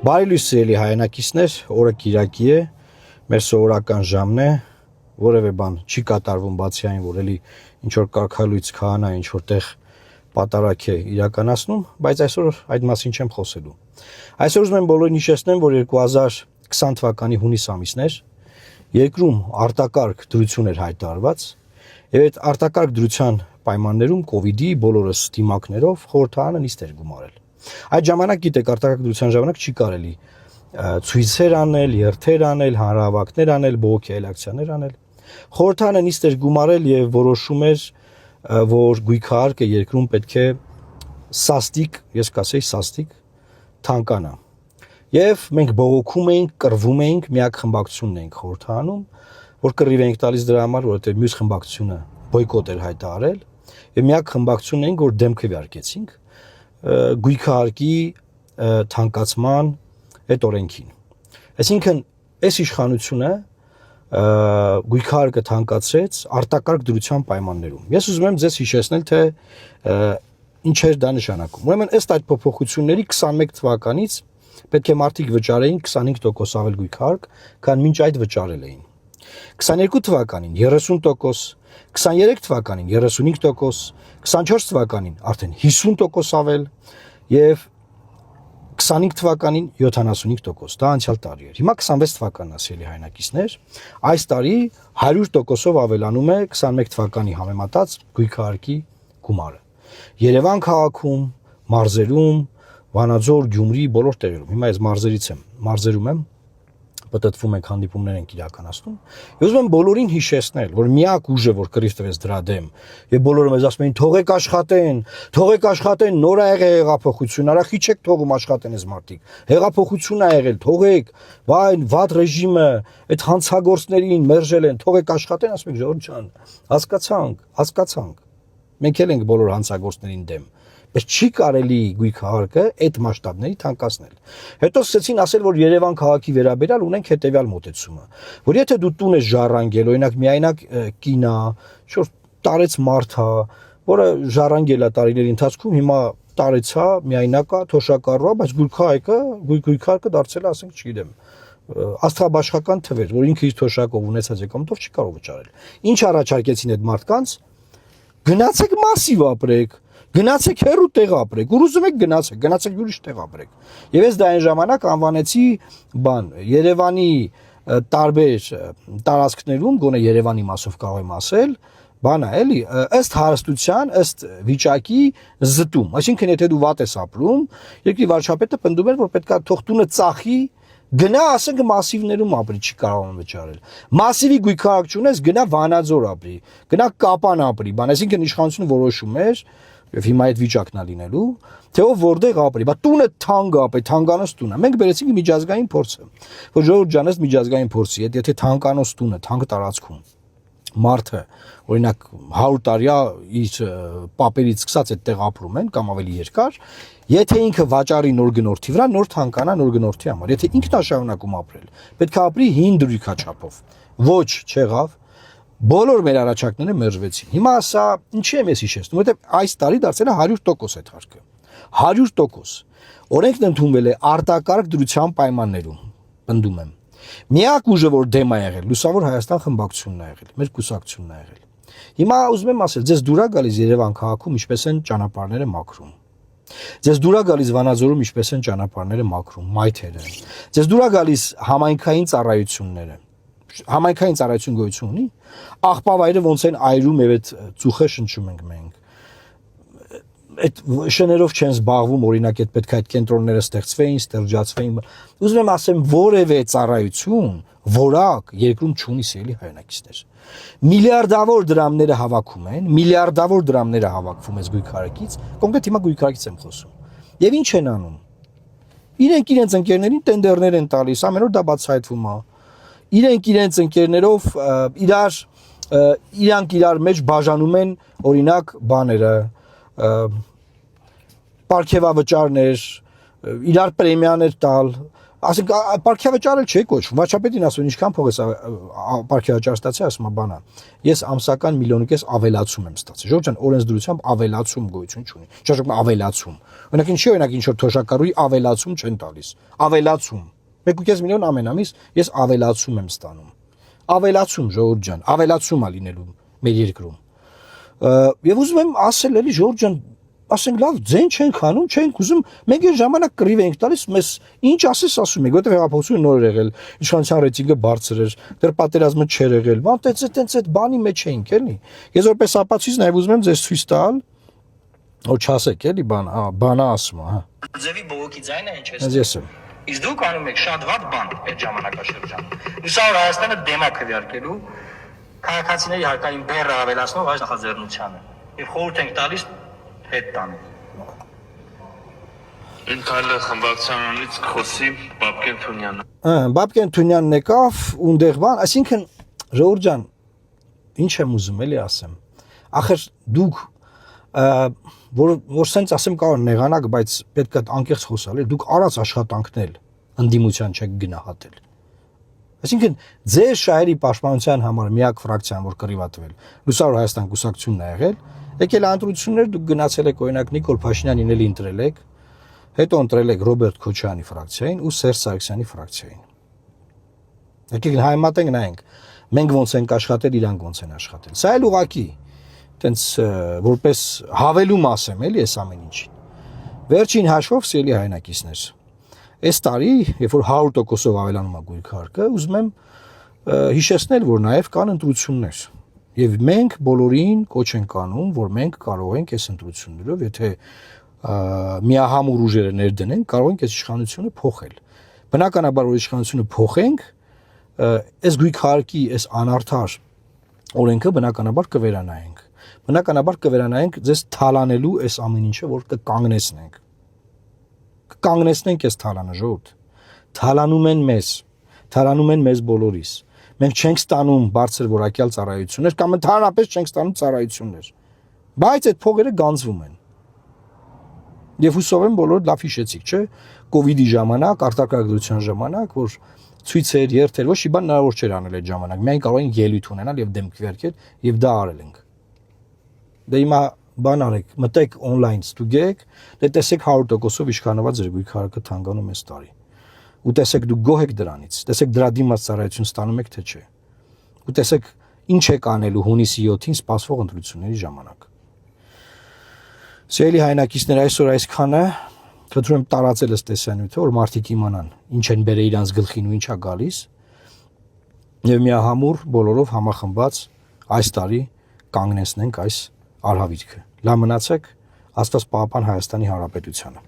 Բարի լույս սիրելի հայրենակիցներ, օրը Կիրակի է, մեր սովորական ժամն է, որևէ բան չի կատարվում բացի այն, որ էլի ինչ որ կարգալույց քահանա ինչ որտեղ պատարակ է իրականացնում, բայց այսօր այդ մասին չեմ խոսելու։ Այսօր ուզում եմ բոլորին հիշեցնեմ, որ 2020 թվականի հունիս ամիսն էր, երկրում արտակարգ դրություն էր հայտարարված, եւ այդ արտակարգ դրության պայմաններում COVID-ի բոլորս դիմակներով խորհրդարանը նիստ էր գումարել։ Այդ ժամանակ գիտեք արտակարգ դրության ժամանակ չի կարելի ցույցեր անել, երթեր անել, հանրահավաքներ անել, բողոքի ակցիաներ անել։ Խորհրդարանը նիստ էր գումարել եւ որոշում էր, որ գույքահարկը երկրում պետք է սաստիկ, ես կասեի սաստիկ թանկանա։ Եվ մենք բողոքում էինք, կռվում էինք, միակ խմբակցությունն էինք խորհրդարանում, որ կռիվ էինք տալիս դրա համար, որովհետեւ մյուս խմբակցությունը բոյկոտ էր հայտարարել, եւ միակ խմբակցությունն էինք, որ դեմ քվեարկեցինք գույքահարկի թանկացման այդ օրենքին։ Այսինքն, այս իշխանությունը գույքահարկը թանկացրեց արտակարգ դրության պայմաններում։ Ես ուզում եմ ձեզ հիշեցնել, թե ինչ էր դա նշանակում։ Ուրեմն, ըստ այդ փոփոխությունների 21 թվականից պետք է մարդիկ վճարեին 25% ավել գույքահարկ, քան մինչ այդ վճարել էին։ 22 թվականին 30%, 23 թվականին 35%, 24 թվականին արդեն 50% ավել եւ 25 թվականին 75%, դա անցյալ տարի էր։ Հիմա 26 թվականն ասելի հայրենակիցներ, այս տարի 100%-ով ավելանում է 21 թվականի համեմատած գույքահարկի գումարը։ Երևան քաղաքում, մարզերում, Վանաձոր, Գյումրի բոլոր տեղերում։ Հիմա ես մարզերում եմ, պատտվում ենք հանդիպումներ ենք իրականացնում։ Ես ուզում եմ բոլորին հիշեցնել, որ միակ ուժը, որ կռիվ տվեց դրա դեմ, եւ բոլորը մեզ ասում էին թողեք աշխատեն, նոր ա եղել հեղափոխություն, արախի չեք թողում աշխատեն այս մարդիկ։ Հեղափոխություն ա եղել, թողեք, վայ, վատ ռեժիմը, այդ հանցագործներին մերժել են, թողեք աշխատեն, ասում եք ժողովուրդ ջան, հասկացանք։ Մենք էլ ենք բոլոր հանցագործներին դեմ։ Բայց չի կարելի գույքահարկը այդ մասշտաբների թանկացնել։ Հետո սկսեցին ասել, որ Երևան քաղաքի վերաբերյալ ունենք հետեւյալ մոտեցումը, որ եթե դու տուն ես ժառանգել, օրինակ միայնակ կինա, շուտ տարեց մարդ է, որը ժառանգել է տարիների ընթացքում, հիմա տարեցա, միայնակ է, թոշակառու է, բայց գույքահարկը դարձել է, ասենք, չգիտեմ, աստղաբաշխական թվեր, որ ինքը իր թոշակով ունեցած եկամուտով չի կարող վճարել։ Ինչ առաջարկեցին այդ մարդկանց։ Գնացեք մասիվ ապրեք, գնացեք հեռու տեղ ապրեք, ուր ուզում եք գնացեք ուրիշ տեղ ապրեք։ Եվ ես դա այն ժամանակ անվանեցի Երևանի տարբեր տարածքներում, գոնե Երևանի մասով կարող եմ ասել, էլի, ըստ հարստության, ըստ վիճակի զտում։ Այսինքն, եթե դու վատ ես ապրում, երկրի վարչապետը պնդում էր, որ պետքա թող տունը ծախի, գնա, ասենք, մասիվներում ապրի, չի կարողանում վճարել։ Մասիվի գույքահարկ չունես, գնա Վանաձոր ապրի, գնա Կապան ապրի, այսինքն իշխանությունը որոշում էր, եւ հիմա այդ վիճակն է լինելու, թե ով որտեղ ապրի, բա տունը թանկ ապրի, թանկանոց տուն է։ Մենք բերեցինք միջազգային փորձը, որ ժողովուրդ ջան, ըստ միջազգային փորձի, եթե թանկանոց տունը, թանկ տարածքում մարդը, օրինակ 100 տարիա իր պապերից սկսած այդտեղ ապրում են կամ ավելի երկար, եթե ինքը վաճառի նոր գնորդի վրա, նոր թանկանա նոր գնորդի համար։ Եթե ինքն է շարունակում ապրել, պետք է ապրի 5 դրույքաչափով։ Ոչ, չեղավ։ Բոլոր մեր առաջարկները մերժվեցին։ Հիմա սա ինչի եմ ես հիշեցնում, որովհետև այս տարի դարձել է 100% այդ հարկը։ 100%։ Օրենքն ընդունվել է արտակարգ դրության պայմաններում, պնդում եմ։ Միակ ուժը, որ դեմ է եղել, Լուսավոր Հայաստան խմբակցությունն է եղել, մեր կուսակցությունն է եղել։ Հիմա ուզում եմ ասել, ձեզ դուր է գալիս Երևան քաղաքում ինչպես են ճանապարհները մաքրում։ Ձեզ դուր է գալիս Վանաձորում ինչպես են ճանապարհները մաքրում, մայթերը։ Ձեզ դուր է գալիս համայնքային ծառայությունները։ Համայնքային ծառայություն գոյություն ունի, աղբավայրը ոնց են այրում եւ այդ ծուխը շնչում ենք մենք։ Այդ շներով չեն զբաղվում, օրինակ այդ պետք է այդ կենտրոնները ստեղծվեին, ստեղծվեին։ Ուզում եմ ասեմ, որևէ ծառայություն, որակ երկրում չունի սիրելի հայրենակիցներ։ Միլիարդավոր դրամները հավաքում են, միլիարդավոր դրամները հավաքվում է գույքահարկից, կոնկրետ հիմա գույքահարկից եմ խոսում։ Եւ ինչ են անում։ Իրենց ընկերներին տենդերներ են տալիս, ամեն օր դա բացահայտվում է։ Իրենց ընկերներով իրանք իրար մեջ բաժանում են օրինակ բաները, պարգևավճարներ, իրար պրեմիաներ տալ, ասենք ապարքեվաճարել չի կոչվում, վաճառապետին ասում ինչքան փող է ապարքեվաճար ստացի, ասում է բանա։ Ես ամսական 1.5 միլիոն ավելացում եմ ստացել։ Ժողովուրդ ջան, օրենսդրությամբ ավելացում գոյություն չունի։ Ճաշակում ավելացում։ Օրինակ ինչ որ թոշակառուի ավելացում չեն տալիս։ Ավելացում։ 1.5 միլիոն ամեն ամիս ես ավելացում եմ ստանում։ Ավելացում, ժողովուրդ ջան, ավելացում է լինելու մեր երկրում։ Եվ ուզում եմ ասել էլի ժողովուրդ ջան, ասենք լավ, ձեն չենք անում, չենք ուզում, մենք այն ժամանակ կռիվ ենք տալիս, մեզ ինչ ասես ասում եք, որտեղ հեղափոխությունը նոր եղել, իշխանության ռեյտինգը բարձր էր, դեռ պատերազմը չէր եղել, բան տենց այդ բանի մեջ էինք, էլի։ Ես որպես ապացույց նաև ուզում եմ ձեզ ցույց տալ, որ չասեք, էլի բանա ասում, հա։ Ձևի բողոքի ձայնը ինչ է։ Ես եմ։ Իսկ դուք անում եք շատ վատ բան այդ ժամանակաշրջան։ Լուսավոր Հայաստանը դեմա քվեարկելու քաղաքացիների հարկային բեռը ավելացնող այս նախաձեռնությանը։ Եվ խորհուրդ ենք տալիս հետ տանի։ Ինքալը խմբակցությունից խոսի Բաբկեն Թունյանը։ Բաբկեն Թունյանն եկավ ունդեղ բան, այսինքն ժողովուրդ ջան, ինչ եմ ուզում էլի ասեմ։ Ախր դուք որ սենց ասեմ կարող նեղանակ, բայց պետք է անկեղծ խոսալ, դուք արած աշխատանքնել ընդդիմության չեք գնահատել։ Այսինքն ձեր շահերի պաշտպանության համար միակ ֆրակցիան, որ կռիվատվել, Լուսավոր Հայաստան կուսակցությունն է եղել, եկել ընտրություններ, դուք գնացել եք օրինակ Նիկոլ Փաշինյանին էլի ընտրել եք, հետո ընտրել եք Ռոբերտ Քոչարյանի ֆրակցիային ու Սերժ Սարգսյանի ֆրակցիային։ Եկեք հայմատենք նայենք, մենք ոնց ենք աշխատել, իրանք ոնց են աշխատել։ Սա էլ ուղղակի տենց որպես հավելում ասեմ էլի այս ամեն ինչին։ Վերջին հաշվով սիրելի հայրենակիցներ, այս տարի, երբ որ 100%-ով ավելանում է գույք հարկը, ուզում եմ հիշեցնել, որ նաև կան ընտրություններ։ Եվ մենք բոլորին կոչ ենք անում, որ մենք կարող ենք այս ընտրություններով, եթե միահամուռ ուժերը ներդնենք, կարող ենք այս իշխանությունը փոխել։ Բնականաբար որ իշխանությունը փոխենք, այս գույք հարկի, այս անարդար օրենքը բնականաբար կվերանայենք։ Բնականաբար կվերանայենք ձեզ թալանելու այս ամեն ինչը, որ կկանգնեցնենք։ Կկանգնեցնենք այս թալանը, ժողովուրդ։ Թալանում են մեզ բոլորիս։ Մենք չենք ստանում բարձր որակյալ ծառայություններ կամ ընդհանրապես չենք ստանում ծառայություններ։ Բայց այդ փողերը գանձվում են։ Եվ հուսով եմ բոլորը լավ հիշեցիք, չէ՞, կոവിഡ്ի ժամանակ, արտակարգության ժամանակ, որ ցույցեր, երթեր, ոչ մի բան հնարավոր չէր անել այդ ժամանակ։ Մենք կարող ենք ելույթ ունենալ եւ դեմ քվեարկել եւ դա արել ենք։ Դե հիմա բան արեք, մտեք on-line ստուգեք, դե տեսեք 100%-ով իշխանված ձեր գույք հարկը թանկանում է տարի։ Ու տեսեք դուք գոհ եք դրանից, տեսեք դրա դիմաց ծառայություն ստանում եք թե չէ։ Ու տեսեք ինչ եք անելու հունիսի 7-ին սպասվող ընտրությունների ժամանակ։ Սիրելի հայրենակիցներ, այսօր այսքանը, խնդրում եմ տարածել ըստ տեսանյութը, որ մարդիկ իմանան ինչ են բերել իրանց գլխին ու ինչա գալիս։ Եվ միահամուռ բոլորով համախմբած այս տարի կանգնեցնենք այս արհավիրքը։ Լավ մնացեք, Աստված պահապան Հայաստանի Հանրապետությանը։